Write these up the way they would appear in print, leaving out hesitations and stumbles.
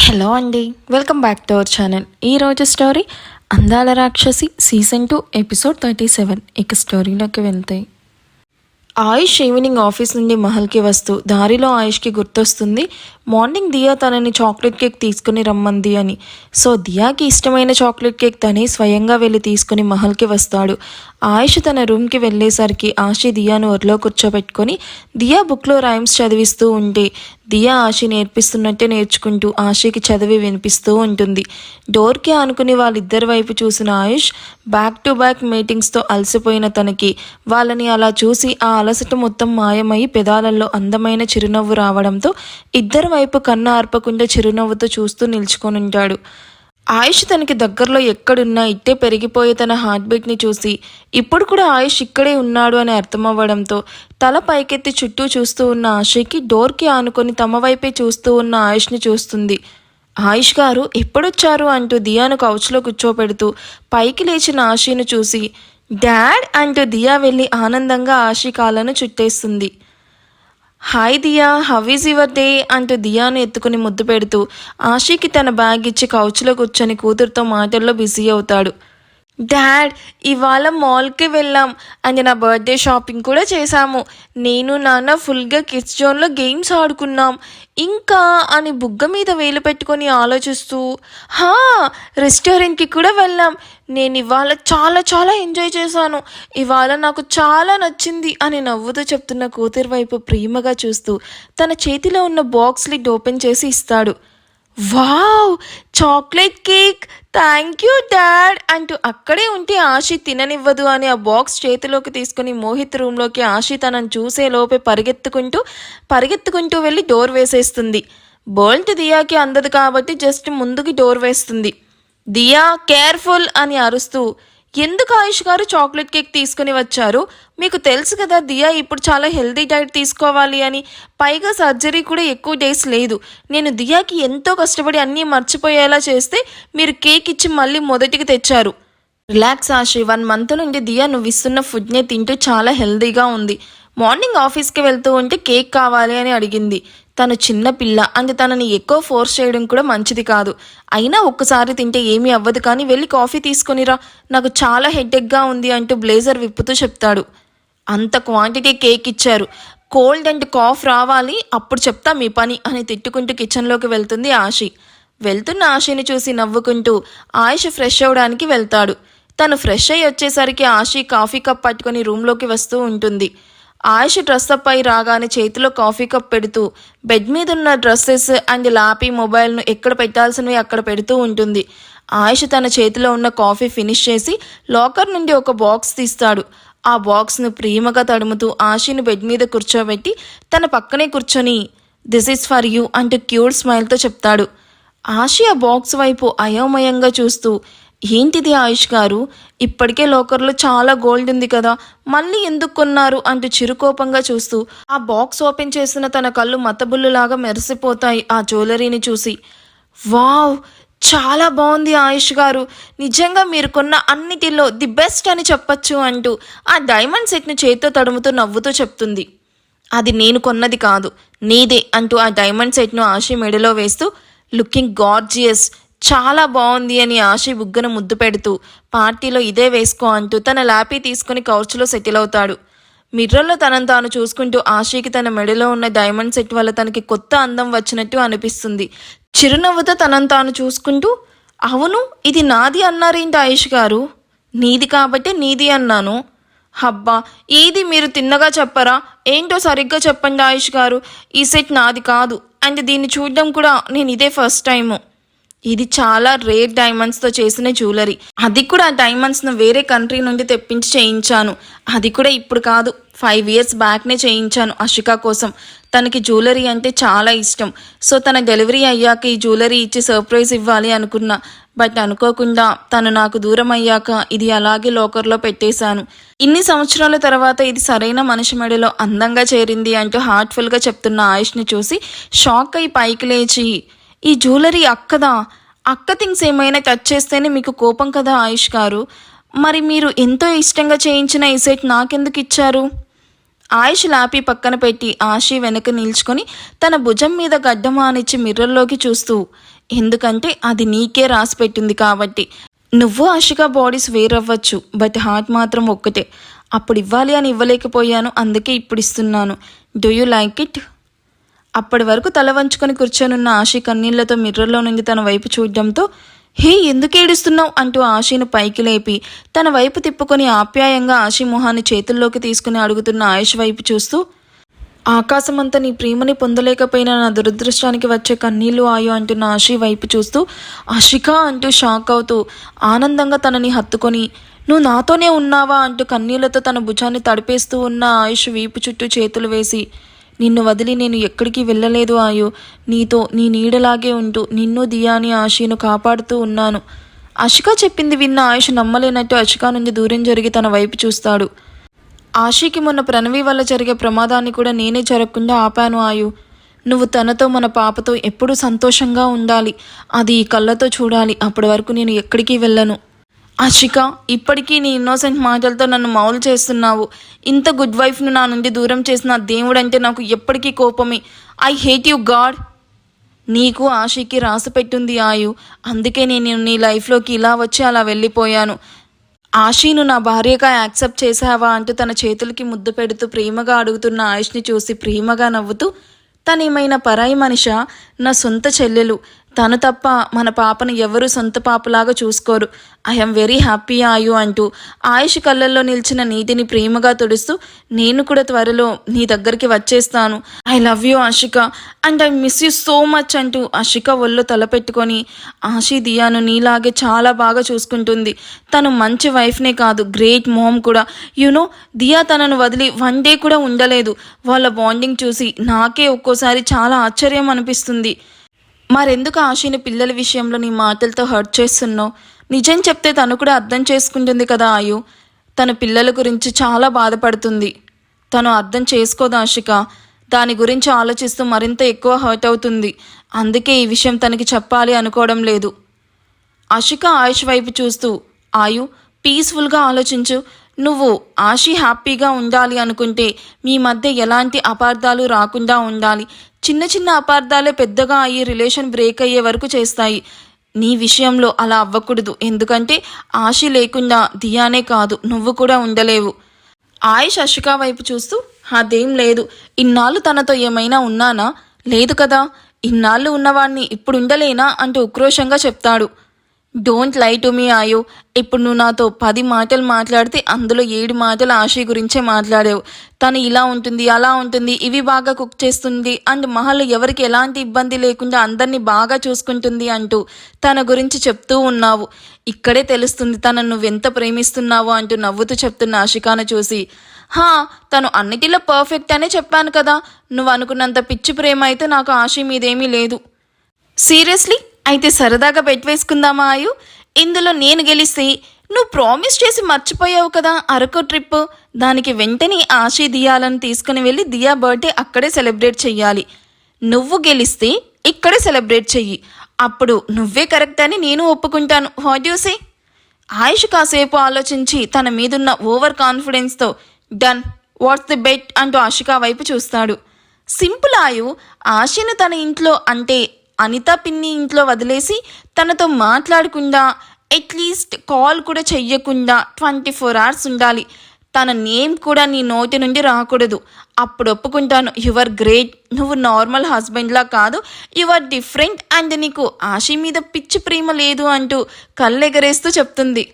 Hello అండి, welcome back to our channel. ఈరోజు story అందాల రాక్షసి సీజన్ 2 ఎపిసోడ్ 37. ఇక స్టోరీలోకి వెళ్తాయి. ఆయుష్ ఈవినింగ్ ఆఫీస్ నుండి మహల్కి వస్తూ దారిలో ఆయుష్కి గుర్తొస్తుంది మార్నింగ్ దియా తనని చాక్లెట్ కేక్ తీసుకుని రమ్మంది అని. సో దియాకి ఇష్టమైన చాక్లెట్ కేక్ తనే స్వయంగా వెళ్ళి తీసుకుని మహల్కి వస్తాడు. ఆయుష్ తన రూమ్కి వెళ్ళేసరికి ఆశి దియాను ఒరిలో కూర్చోబెట్టుకొని దియా బుక్లో రైమ్స్ చదివిస్తూ ఉంటే దియా ఆశి నేర్పిస్తున్నట్టే నేర్చుకుంటూ ఆశికి చదివి వినిపిస్తూ ఉంటుంది. డోర్కి ఆనుకుని వాళ్ళిద్దరి వైపు చూసిన ఆయుష్ బ్యాక్ టు బ్యాక్ మీటింగ్స్తో అలసిపోయిన తనకి వాళ్ళని అలా చూసి ఆ అలసట మొత్తం మాయమై పెదాలలో అందమైన చిరునవ్వు రావడంతో ఇద్దరి వైపు కన్ను ఆర్పకుండా చిరునవ్వుతో చూస్తూ నిల్చుకొనుంటాడు. ఆయుష్ తనకి దగ్గరలో ఎక్కడున్నా ఇట్టే పెరిగిపోయే తన హార్ట్ బీట్ని చూసి ఇప్పుడు కూడా ఆయుష్ ఇక్కడే ఉన్నాడు అని అర్థమవ్వడంతో తల పైకెత్తి చుట్టూ చూస్తూ ఉన్న ఆశకి డోర్కి ఆనుకొని తమ వైపే చూస్తూ ఉన్న ఆయుష్ని చూస్తుంది. ఆయుష్ గారు ఎప్పుడొచ్చారు అంటూ దియాను కౌచ్లో కూర్చోపెడుతూ పైకి లేచిన ఆశీను చూసి డాడ్ అంటూ దియా వెళ్ళి ఆనందంగా ఆశీ కాళ్ళను చుట్టేస్తుంది. Hi Diya, how is your day అంటూ దియాను ఎత్తుకుని ముద్దు పెడుతూ ఆశీకి తన బ్యాగ్ ఇచ్చి కౌచ్లో కూర్చొని కూతురుతో మాటల్లో బిజీ అవుతాడు. డాడ్, ఇవాళ మాల్కి వెళ్ళాం అండ్ నా బర్త్డే షాపింగ్ కూడా చేశాము. నేను నాన్న ఫుల్గా కిడ్స్ జోన్లో గేమ్స్ ఆడుకున్నాం. ఇంకా అని బుగ్గ మీద వేలు పెట్టుకొని ఆలోచిస్తూ రెస్టారెంట్కి కూడా వెళ్ళాం. నేను ఇవాళ చాలా చాలా ఎంజాయ్ చేశాను. ఇవాళ నాకు చాలా నచ్చింది అని నవ్వుతూ చెప్తున్న కూతురు వైపు ప్రేమగా చూస్తూ తన చేతిలో ఉన్న బాక్స్ లిడ్ ఓపెన్ చేసి ఇస్తాడు. Wow, chocolate cake, thank you dad అంటూ అక్కడే ఉంటే ఆశి తిననివ్వదు అని ఆ బాక్స్ చేతిలోకి తీసుకుని మోహిత్ రూమ్లోకి ఆశి తనను చూసే లోపే పరిగెత్తుకుంటూ వెళ్ళి డోర్ వేసేస్తుంది. బోల్ట్ దియాకి అందదు కాబట్టి జస్ట్ ముందుకి డోర్ వేస్తుంది. దియా కేర్ఫుల్ అని అరుస్తూ ఎందుకు ఆయుష్ గారు చాక్లెట్ కేక్ తీసుకుని వచ్చారు? మీకు తెలుసు కదా దియా ఇప్పుడు చాలా హెల్తీ డైట్ తీసుకోవాలి అని. పైగా సర్జరీ కూడా ఎక్కువ డేస్ లేదు. నేను దియాకి ఎంతో కష్టపడి అన్నీ మర్చిపోయేలా చేస్తే మీరు కేక్ ఇచ్చి మళ్ళీ మొదటికి తెచ్చారు. రిలాక్స్ ఆశి, 1 month నుండి దియా నువ్వు ఇస్తున్న ఫుడ్నే తింటూ చాలా హెల్తీగా ఉంది. మార్నింగ్ ఆఫీస్కి వెళ్తూ ఉంటే కేక్ కావాలి అని అడిగింది. తను చిన్న పిల్ల అండ్ తనని ఎక్కువ ఫోర్స్ చేయడం కూడా మంచిది కాదు. అయినా ఒక్కసారి తింటే ఏమీ అవ్వదు, కానీ వెళ్ళి కాఫీ తీసుకొనిరా, నాకు చాలా హెడేక్గా ఉంది అంటూ బ్లేజర్ విప్పుతూ చెప్తాడు. అంత క్వాంటిటీ కేక్ ఇచ్చారు, కోల్డ్ అండ్ కాఫ్ రావాలి, అప్పుడు చెప్తా మీ పని అని తిట్టుకుంటూ కిచెన్లోకి వెళ్తుంది ఆశి. వెళ్తున్న ఆశని చూసి నవ్వుకుంటూ ఆయుష్ ఫ్రెష్ అవ్వడానికి వెళ్తాడు. తను ఫ్రెష్ అయ్యి వచ్చేసరికి ఆశి కాఫీ కప్ పట్టుకొని రూమ్లోకి వస్తూ ఉంటుంది. ఆయుష్ డ్రెస్అప్ అయి రాగానే చేతిలో కాఫీ కప్ పెడుతూ బెడ్ మీద ఉన్న డ్రెస్సెస్ అండ్ లాపీ మొబైల్ను ఎక్కడ పెట్టాల్సినవి అక్కడ పెడుతూ ఉంటుంది. ఆయుష్ తన చేతిలో ఉన్న కాఫీ ఫినిష్ చేసి లాకర్ నుండి ఒక బాక్స్ తీస్తాడు. ఆ బాక్స్ను ప్రేమగా తడుముతూ ఆశిని బెడ్ మీద కూర్చోబెట్టి తన పక్కనే కూర్చొని దిస్ ఈజ్ ఫర్ యూ అంటూ క్యూట్ స్మైల్తో చెప్తాడు. ఆశి ఆ బాక్స్ వైపు అయోమయంగా చూస్తూ ఏంటిది ఆయుష్ గారు, ఇప్పటికే లోకర్లో చాలా గోల్డ్ ఉంది కదా, మళ్ళీ ఎందుకు కొన్నారు అంటూ చిరుకోపంగా చూస్తూ ఆ బాక్స్ ఓపెన్ చేసిన తన కళ్ళు మతబుల్లులాగా మెరిసిపోతాయి ఆ జ్యువెలరీని చూసి. వావ్, చాలా బాగుంది ఆయుష్ గారు, నిజంగా మీరు కొన్న అన్నిటిలో ది బెస్ట్ అని చెప్పచ్చు అంటూ ఆ డైమండ్ సెట్ను చేతితో తడుముతూ నవ్వుతూ చెప్తుంది. అది నేను కొన్నది కాదు, నీదే అంటూ ఆ డైమండ్ సెట్ను ఆశి మెడలో వేస్తూ లుకింగ్ గార్జియస్, చాలా బాగుంది అని ఆశి బుగ్గను ముద్దు పెడుతూ పార్టీలో ఇదే వేసుకో అంటూ తన లాపీ తీసుకుని కౌచ్లో సెటిల్ అవుతాడు. మిర్రర్లో తనను తాను చూసుకుంటూ ఆశీకి తన మెడలో ఉన్న డైమండ్ సెట్ వల్ల తనకి కొత్త అందం వచ్చినట్టు అనిపిస్తుంది. చిరునవ్వుతో తనను తాను చూసుకుంటూ అవును, ఇది నాది అన్నారేంటి ఆయుష్ గారు? నీది కాబట్టి నీది అన్నాను. హబ్బా, ఏది మీరు తిన్నగా చెప్పరా? ఏంటో సరిగ్గా చెప్పండి ఆయుష్ గారు, ఈ సెట్ నాది కాదు అండ్ దీన్ని చూడడం కూడా నేను ఇదే ఫస్ట్ టైము. ఇది చాలా రేర్ డైమండ్స్తో చేసిన జ్యువెలరీ, అది కూడా ఆ డైమండ్స్ను వేరే కంట్రీ నుండి తెప్పించి చేయించాను. అది కూడా ఇప్పుడు కాదు, 5 years బ్యాక్నే చేయించాను అషికా కోసం. తనకి జ్యువెలరీ అంటే చాలా ఇష్టం. సో తన డెలివరీ అయ్యాక ఈ జ్యువెలరీ ఇచ్చి సర్ప్రైజ్ ఇవ్వాలి అనుకున్నా. బట్ అనుకోకుండా తను నాకు దూరం అయ్యాక ఇది అలాగే లోకర్లో పెట్టేశాను. ఇన్ని సంవత్సరాల తర్వాత ఇది సరైన మనిషి మెడలో అందంగా చేరింది అంటూ హార్ట్ఫుల్గా చెప్తున్న ఆయుష్ని చూసి షాక్ అయి పైకి లేచి ఈ జ్యువెలరీ అక్కదా? అక్క థింగ్స్ ఏమైనా టచ్ చేస్తేనే మీకు కోపం కదా ఆయుష్ గారు, మరి మీరు ఎంతో ఇష్టంగా చేయించిన ఈ సెట్ నాకెందుకు ఇచ్చారు? ఆయుష్ లాపీ పక్కన పెట్టి ఆశి వెనక నిల్చుకొని తన భుజం మీద గడ్డమానిచ్చి మిర్రర్లోకి చూస్తూ ఎందుకంటే అది నీకే రాసి పెట్టింది కాబట్టి. నువ్వు ఆశిక బాడీస్ వేరవ్వచ్చు, బట్ హార్ట్ మాత్రం ఒక్కటే. అప్పుడు ఇవ్వాలి అని ఇవ్వలేకపోయాను, అందుకే ఇప్పుడు ఇస్తున్నాను. Do you like it? అప్పటి వరకు తల వంచుకొని కూర్చొనున్న ఆశి కన్నీళ్లతో మిర్రర్లో నుండి తన వైపు చూడడంతో, హే ఎందుకు ఏడుస్తున్నావు అంటూ ఆశీను పైకి లేపి తన వైపు తిప్పుకొని ఆప్యాయంగా ఆశి మొహాన్ని చేతుల్లోకి తీసుకుని అడుగుతున్న ఆయుష్ వైపు చూస్తూ, ఆకాశమంతా నీ ప్రేమని పొందలేకపోయినా నా దురదృష్టానికి వచ్చే కన్నీళ్లు ఆయు అంటున్న ఆశి వైపు చూస్తూ ఆశిక అంటూ షాక్ అవుతూ ఆనందంగా తనని హత్తుకొని, నువ్వు నాతోనే ఉన్నావా అంటూ కన్నీళ్లతో తన భుజాన్ని తడిపేస్తూ ఉన్న ఆయుష్ వీపు చుట్టూ చేతులు వేసి, నిన్ను వదిలి నేను ఎక్కడికి వెళ్ళలేదు ఆయు, నీతో నీ నీడలాగే ఉంటూ నిన్ను దియాని ఆశీను కాపాడుతూ ఉన్నాను. ఆశిక చెప్పింది విన్న ఆయుష్ నమ్మలేనట్టు ఆశిక నుండి దూరం జరిగి తన వైపు చూస్తాడు. ఆశీకి మొన్న ప్రణవి వల్ల జరిగే ప్రమాదాన్ని కూడా నేనే జరగకుండా ఆపాను ఆయు. నువ్వు తనతో మన పాపతో ఎప్పుడూ సంతోషంగా ఉండాలి, అది ఈ కళ్ళతో చూడాలి. అప్పటి వరకు నేను ఎక్కడికి వెళ్ళను. ఆశిక, ఇప్పటికీ నీ ఇన్నోసెంట్ మాటలతో నన్ను మౌలు చేస్తున్నావు. ఇంత గుడ్ వైఫ్ను నా నుండి దూరం చేసిన దేవుడంటే నాకు ఎప్పటికీ కోపమే. I hate you God. నీకు ఆశీకి రాసి పెట్టింది ఆయు, అందుకే నేను నీ లైఫ్లోకి ఇలా వచ్చి అలా వెళ్ళిపోయాను. ఆశీను నా భార్యగా యాక్సెప్ట్ చేసావా అంటూ తన చేతులకి ముద్దు పెడుతూ ప్రేమగా అడుగుతున్న ఆయుష్ని చూసి ప్రేమగా నవ్వుతూ, తనేమైనా పరాయి మనిషా? నా సొంత చెల్లెలు, తను తప్ప మన పాపను ఎవరూ సొంత పాపలాగా చూసుకోరు. ఐఎమ్ వెరీ హ్యాపీ ఆయు అంటూ ఆయుష్ కళ్ళల్లో నిలిచిన నీటిని ప్రేమగా తుడుస్తూ, నేను కూడా త్వరలో నీ దగ్గరికి వచ్చేస్తాను. I love you Ashika and I miss you so much అంటూ ఆశిక ఒళ్ళో తలపెట్టుకొని, ఆశి దియాను నీలాగే చాలా బాగా చూసుకుంటుంది. తను మంచి వైఫ్నే కాదు, గ్రేట్ మామ్ కూడా. యునో దియా తనను వదిలి వన్ డే కూడా ఉండలేదు. వాళ్ళ బాండింగ్ చూసి నాకే ఒక్కోసారి చాలా ఆశ్చర్యం అనిపిస్తుంది. మరెందుకు ఆశని పిల్లల విషయంలో నీ మాటలతో హర్ట్ చేస్తున్నావు? నిజం చెప్తే తను కూడా అర్థం చేసుకుంటుంది కదా ఆయు. తన పిల్లల గురించి చాలా బాధపడుతుంది. తను అర్థం చేసుకోదు ఆశిక. దాని గురించి ఆలోచిస్తూ మరింత ఎక్కువ హర్ట్ అవుతుంది. అందుకే ఈ విషయం తనకి చెప్పాలి అనుకోవడం లేదు. ఆశిక ఆయుష్ వైపు చూస్తూ, ఆయు పీస్ఫుల్గా ఆలోచించు. నువ్వు ఆశి హ్యాపీగా ఉండాలి అనుకుంటే మీ మధ్య ఎలాంటి అపార్థాలు రాకుండా ఉండాలి. చిన్న చిన్న అపార్థాలే పెద్దగా అయ్యి రిలేషన్ బ్రేక్ అయ్యే వరకు చేస్తాయి. నీ విషయంలో అలా అవ్వకూడదు. ఎందుకంటే ఆశి లేకుండా దియానే కాదు, నువ్వు కూడా ఉండలేవు. ఆయుష్ ఆశిక వైపు చూస్తూ, అదేం లేదు. ఇన్నాళ్ళు తనతో ఏమైనా ఉన్నానా? లేదు కదా. ఇన్నాళ్ళు ఉన్నవాణ్ణి ఇప్పుడు ఉండలేనా అంటూ ఉక్రోషంగా చెప్తాడు. డోంట్ లై టు మీ ఆయు. ఇప్పుడు నువ్వు నాతో 10 మాటలు మాట్లాడితే అందులో 7 మాటలు ఆశి గురించే మాట్లాడావు. తను ఇలా ఉంటుంది, అలా ఉంటుంది, ఇవి బాగా కుక్ చేస్తుంది అండ్ మహల్ ఎవరికి ఎలాంటి ఇబ్బంది లేకుండా అందరినీ బాగా చూసుకుంటుంది అంటూ తన గురించి చెప్తూ ఉన్నావు. ఇక్కడే తెలుస్తుంది తనను నువ్వెంత ప్రేమిస్తున్నావో అంటూ నవ్వుతూ చెప్తున్న ఆశికాను చూసి, తను అన్నిటిలో పర్ఫెక్ట్ అనే చెప్పాను కదా. నువ్వు అనుకున్నంత పిచ్చి ప్రేమ అయితే నాకు ఆశి మీదేమీ లేదు. సీరియస్లీ? అయితే సరదాగా బెట్ వేసుకుందామా ఆయు? ఇందులో నేను గెలిస్తే నువ్వు ప్రామిస్ చేసి మర్చిపోయావు కదా అరకు ట్రిప్, దానికి వెంటనే ఆశి దియాలను తీసుకుని వెళ్ళి దియా బర్త్డే అక్కడే సెలబ్రేట్ చెయ్యాలి. నువ్వు గెలిస్తే ఇక్కడే సెలబ్రేట్ చెయ్యి. అప్పుడు నువ్వే కరెక్ట్ అని నేను ఒప్పుకుంటాను. What you say? ఆయుష్ కాసేపు ఆలోచించి తన మీదున్న ఓవర్ కాన్ఫిడెన్స్తో, డన్, వాట్స్ ది బెట్ అంటూ ఆశిక వైపు చూస్తాడు. సింపుల్ ఆయు. ఆశను తన ఇంట్లో అంటే అనిత పిన్ని ఇంట్లో వదిలేసి తనతో మాట్లాడకుండా అట్లీస్ట్ కాల్ కూడా చెయ్యకుండా 24 hours ఉండాలి. తన నేమ్ కూడా నీ నోటి నుండి రాకూడదు. అప్పుడు ఒప్పుకుంటాను. Your great. నువ్వు నార్మల్ హస్బెండ్లా కాదు, యువర్ డిఫరెంట్ అండ్ నీకు ఆశి మీద పిచ్చి ప్రేమ లేదు అంటూ కళ్ళెగరేస్తూ చెప్తుంది.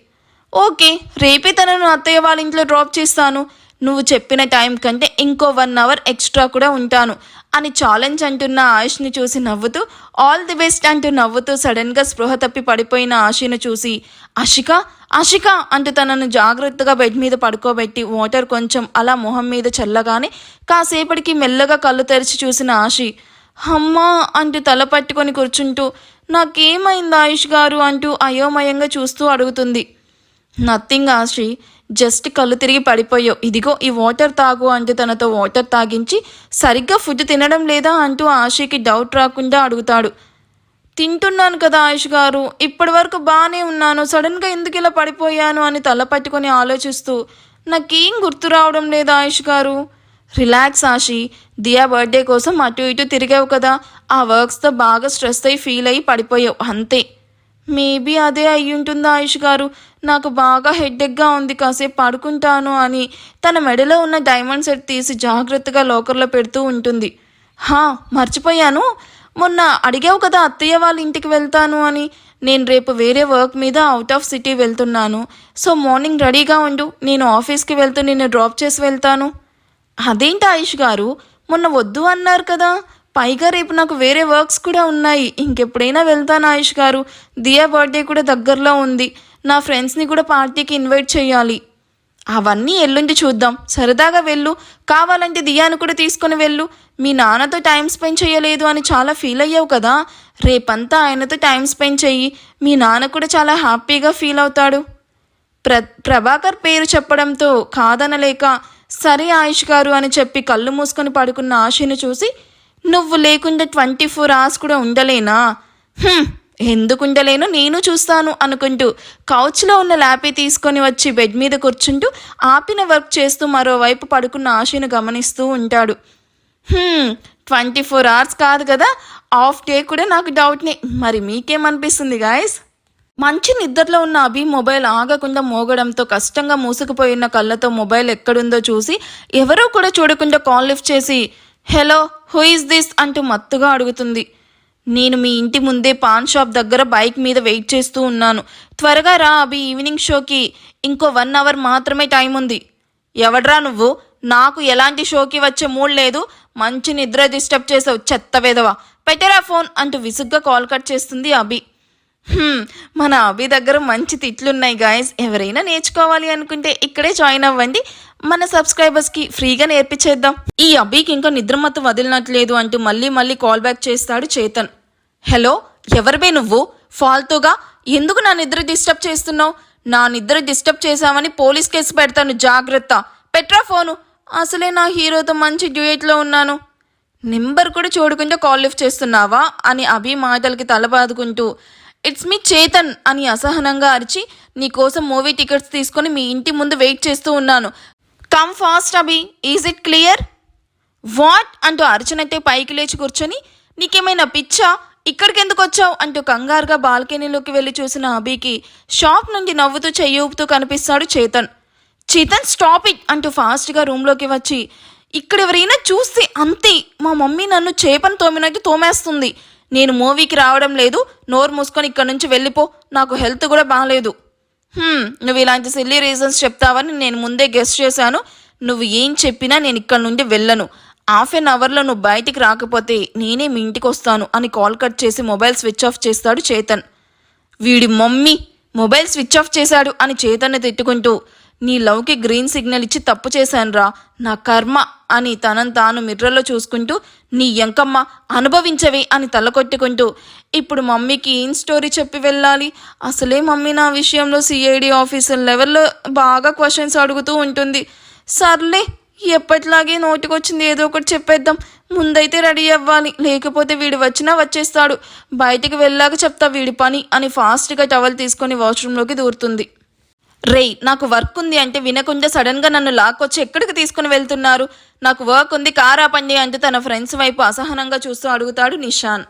ఓకే, రేపే తనను అత్తయ్య వాళ్ళ ఇంట్లో డ్రాప్ చేస్తాను. నువ్వు చెప్పిన టైం కంటే ఇంకో 1 hour ఎక్స్ట్రా కూడా ఉంటాను అని ఛాలెంజ్ అంటున్న ఆయుష్ని చూసి నవ్వుతూ, ఆల్ ది బెస్ట్ అంటూ నవ్వుతూ సడన్గా స్పృహ తప్పి పడిపోయిన ఆశను చూసి, ఆశిక ఆశిక అంటూ తనను జాగ్రత్తగా బెడ్ మీద పడుకోబెట్టి వాటర్ కొంచెం అలా మొహం మీద చల్లగానే కాసేపటికి మెల్లగా కళ్ళు తెరిచి చూసిన ఆశి, అమ్మా అంటూ తల పట్టుకొని కూర్చుంటూ, నాకేమైంది ఆయుష్ గారు అంటూ అయోమయంగా చూస్తూ అడుగుతుంది. నథింగ్ ఆశి, జస్ట్ కళ్ళు తిరిగి పడిపోయావు, ఇదిగో ఈ వాటర్ తాగు అంటూ తనతో వాటర్ తాగించి, సరిగ్గా ఫుడ్ తినడం లేదా అంటూ ఆశకి డౌట్ రాకుండా అడుగుతాడు. తింటున్నాను కదా ఆయుష్ గారు, ఇప్పటి వరకు బాగానే ఉన్నాను, సడన్గా ఎందుకు ఇలా పడిపోయాను అని తల పట్టుకొని ఆలోచిస్తూ, నాకేం గుర్తు రావడం లేదు ఆయుష్ గారు, రిలాక్స్ ఆషి, దియా బర్త్డే కోసం అటు ఇటు తిరిగావు కదా, ఆ వర్క్స్తో బాగా స్ట్రెస్ అయ్యి ఫీల్ అయ్యి పడిపోయావు అంతే. మేబీ అదే అయ్యుంటుంది ఆయుష్ గారు, నాకు బాగా హెడ్ఏక్గా ఉంది, కాసేపు పడుకుంటాను అని తన మెడలో ఉన్న డైమండ్ సెట్ తీసి జాగ్రత్తగా లోకర్లో పెడుతూ ఉంటుంది. మర్చిపోయాను, మొన్న అడిగావు కదా అత్తయ్య వాళ్ళ ఇంటికి వెళ్తాను అని. నేను రేపు వేరే వర్క్ మీద అవుట్ ఆఫ్ సిటీ వెళ్తున్నాను. సో మార్నింగ్ రెడీగా ఉండు, నేను ఆఫీస్కి వెళ్తూ నిన్ను డ్రాప్ చేసి వెళ్తాను. అదేంటి ఆయుష్ గారు, మొన్న వద్దు అన్నారు కదా, పైగా రేపు నాకు వేరే వర్క్స్ కూడా ఉన్నాయి, ఇంకెప్పుడైనా వెళ్తాను ఆయుష్ గారు. దియా బర్త్డే కూడా దగ్గరలో ఉంది, నా ఫ్రెండ్స్ని కూడా పార్టీకి ఇన్వైట్ చేయాలి. అవన్నీ ఎల్లుండి చూద్దాం, సరదాగా వెళ్ళు, కావాలంటే దియాను కూడా తీసుకొని వెళ్ళు. మీ నాన్నతో టైం స్పెండ్ చేయలేదు అని చాలా ఫీల్ అయ్యావు కదా, రేపంతా ఆయనతో టైం స్పెండ్ చెయ్యి, మీ నాన్న కూడా చాలా హ్యాపీగా ఫీల్ అవుతాడు. ప్రభాకర్ పేరు చెప్పడంతో కాదనలేక సరే ఆయుష్ గారు అని చెప్పి కళ్ళు మూసుకొని పడుకున్న ఆశను చూసి, నువ్వు లేకుండా 24 hours కూడా ఉండలేనా? ఎందుకు ఉండలేను, నేను చూస్తాను అనుకుంటూ కౌచ్లో ఉన్న ల్యాపీ తీసుకొని వచ్చి బెడ్ మీద కూర్చుంటూ ఆపిన వర్క్ చేస్తూ మరోవైపు పడుకున్న ఆశను గమనిస్తూ ఉంటాడు. 24 hours కాదు కదా, హాఫ్ డే కూడా నాకు డౌట్నే. మరి మీకేమనిపిస్తుంది గాయస్? మంచి నిద్రలో ఉన్న అభి మొబైల్ ఆగకుండా మోగడంతో కష్టంగా మూసుకుపోయిన కళ్ళతో మొబైల్ ఎక్కడుందో చూసి ఎవరో కూడా చూడకుండా కాల్ లిఫ్ట్ చేసి, హలో, హూ ఈజ్ దిస్ అంటూ మత్తుగా అడుగుతుంది. నేను మీ ఇంటి ముందే పాన్ షాప్ దగ్గర బైక్ మీద వెయిట్ చేస్తూ ఉన్నాను, త్వరగా రా అభి, ఈవినింగ్ షోకి ఇంకో 1 hour మాత్రమే టైం ఉంది. ఎవడ్రా నువ్వు? నాకు ఎలాంటి షోకి వచ్చే మూడ్ లేదు, మంచి నిద్ర డిస్టర్బ్ చేసావు చెత్త వేదవా, పెట్టరా ఫోన్ అంటూ విసుగ్గా కాల్ కట్ చేస్తుంది అభి. మన అభి దగ్గర మంచి తిట్లున్నాయి గాయస్, ఎవరైనా నేర్చుకోవాలి అనుకుంటే ఇక్కడే జాయిన్ అవ్వండి, మన సబ్స్క్రైబర్స్కి ఫ్రీగా నేర్పించేద్దాం. ఈ అభికి ఇంకా నిద్రమత్తు వదిలినట్లేదు అంటూ మళ్ళీ కాల్ బ్యాక్ చేస్తాడు చేతన్. హలో, ఎవరివే నువ్వు? ఫాల్తూగా ఎందుకు నా నిద్ర డిస్టర్బ్ చేస్తున్నావు? నా నిద్ర డిస్టర్బ్ చేశామని పోలీస్ కేసు పెడతాను, జాగ్రత్త, పెట్రా ఫోను. అసలే నా హీరోతో మంచి డ్యూయెట్లో ఉన్నాను, నెంబర్ కూడా చూడకుండా కాల్ లిఫ్ట్ చేస్తున్నావా అని అభి మాటలకి తల బాదుకుంటూ, ఇట్స్ మీ చేతన్ అని అసహనంగా అరిచి, నీకోసం మూవీ టికెట్స్ తీసుకొని మీ ఇంటి ముందు వెయిట్ చేస్తూ ఉన్నాను, come fast Abhi, is it clear? What అంటూ అరిచినట్టే పైకి లేచి కూర్చొని, నీకేమైనా పిచ్చా, ఇక్కడికి ఎందుకు వచ్చావు అంటూ కంగారుగా బాల్కనీలోకి వెళ్ళి చూసిన అభికి షాప్ నుండి నవ్వుతూ చెయ్యి ఊపుతూ కనిపిస్తాడు చేతన్. చేతన్ స్టాప్ ఇట్ అంటూ ఫాస్ట్గా రూమ్లోకి వచ్చి, ఇక్కడ ఎవరైనా చూస్తే అంతే, మా మమ్మీ నన్ను చేపను తోమినట్టు తోమేస్తుంది, నేను మూవీకి రావడం లేదు, నోరు మూసుకొని ఇక్కడ నుంచి వెళ్ళిపో, నాకు హెల్త్ కూడా బాగాలేదు. నువ్వు ఇలాంటి సిల్లీ రీజన్స్ చెప్తావని నేను ముందే గెస్ట్ చేశాను, నువ్వు ఏం చెప్పినా నేను ఇక్కడ నుండి వెళ్ళను, ½ an hourలో నువ్వు బయటికి రాకపోతే నేనే మీ ఇంటికి వస్తాను అని కాల్ కట్ చేసి మొబైల్ స్విచ్ ఆఫ్ చేస్తాడు చేతన్. వీడి మమ్మీ మొబైల్ స్విచ్ ఆఫ్ చేశాడు అని చేతన్ని తిట్టుకుంటూ, నీ లవ్కి గ్రీన్ సిగ్నల్ ఇచ్చి తప్పు చేశానురా, నా కర్మ అని తనను తాను మిర్రర్లో చూసుకుంటూ, నీ ఎంకమ్మ అనుభవించవే అని తలకొట్టుకుంటూ, ఇప్పుడు మమ్మీకి ఏం స్టోరీ చెప్పి వెళ్ళాలి? అసలే మమ్మీ నా విషయంలో సిఐడి ఆఫీసర్ లెవెల్లో బాగా క్వశ్చన్స్ అడుగుతూ ఉంటుంది. సర్లే, ఎప్పటిలాగే నోటికొచ్చింది ఏదో ఒకటి చెప్పేద్దాం, ముందైతే రెడీ అవ్వాలి, లేకపోతే వీడు వచ్చినా వచ్చేస్తాడు, బయటికి వెళ్ళాక చెప్తా వీడి పని అని ఫాస్ట్గా టవల్ తీసుకొని వాష్రూమ్లోకి దూరుతుంది. రేయ్, నాకు వర్క్ ఉంది అంటే వినకుండా సడన్గా నన్ను లాక్కొచ్చి ఎక్కడికి తీసుకుని వెళ్తున్నారు? నాకు వర్క్ ఉంది, కార్ ఆపండి అంటూ తన ఫ్రెండ్స్ వైపు అసహనంగా చూస్తూ అడుగుతాడు నిషాన్.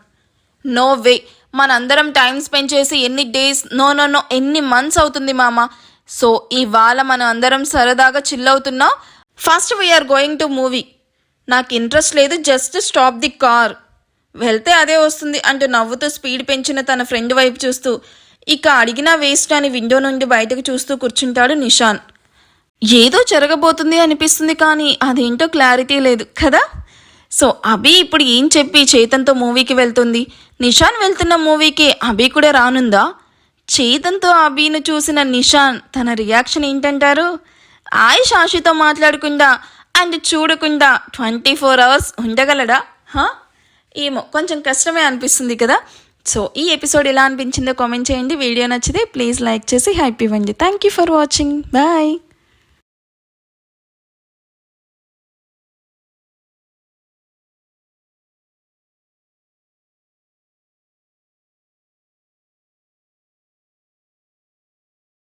నో వే, మనందరం టైం స్పెండ్ చేసి ఎన్ని డేస్, నో ఎన్ని మంత్స్ అవుతుంది మామ. సో ఇవాళ మనం అందరం సరదాగా చిల్ అవుతున్నాం, first we are going to movie. నాకు ఇంట్రెస్ట్ లేదు, జస్ట్ స్టాప్ ది కార్, వెళ్తే అదే వస్తుంది అంటూ నవ్వుతూ స్పీడ్ పెంచిన తన ఫ్రెండ్ వైపు చూస్తూ, ఇక అడిగినా వేస్ట్ అని విండో నుండి బయటకు చూస్తూ కూర్చుంటాడు నిషాన్. ఏదో జరగబోతుంది అనిపిస్తుంది కానీ అదేంటో క్లారిటీ లేదు కదా. సో అభి ఇప్పుడు ఏం చెప్పి చేతన్తో మూవీకి వెళ్తుంది? నిషాన్ వెళ్తున్న మూవీకి అభి కూడా రానుందా? చేతన్తో అభిను చూసిన నిషాన్ తన రియాక్షన్ ఏంటంటారు? ఆయుష్ ఆశితో మాట్లాడకుండా అండ్ చూడకుండా 24 hours ఉండగలడా? ఏమో, కొంచెం కష్టమే అనిపిస్తుంది కదా. సో ఈ ఎపిసోడ్ ఎలా అనిపించిందో కామెంట్ చేయండి. వీడియో నచ్చితే ప్లీజ్ లైక్ చేసి హైప్ ఇవ్వండి. Thank you for watching. Bye.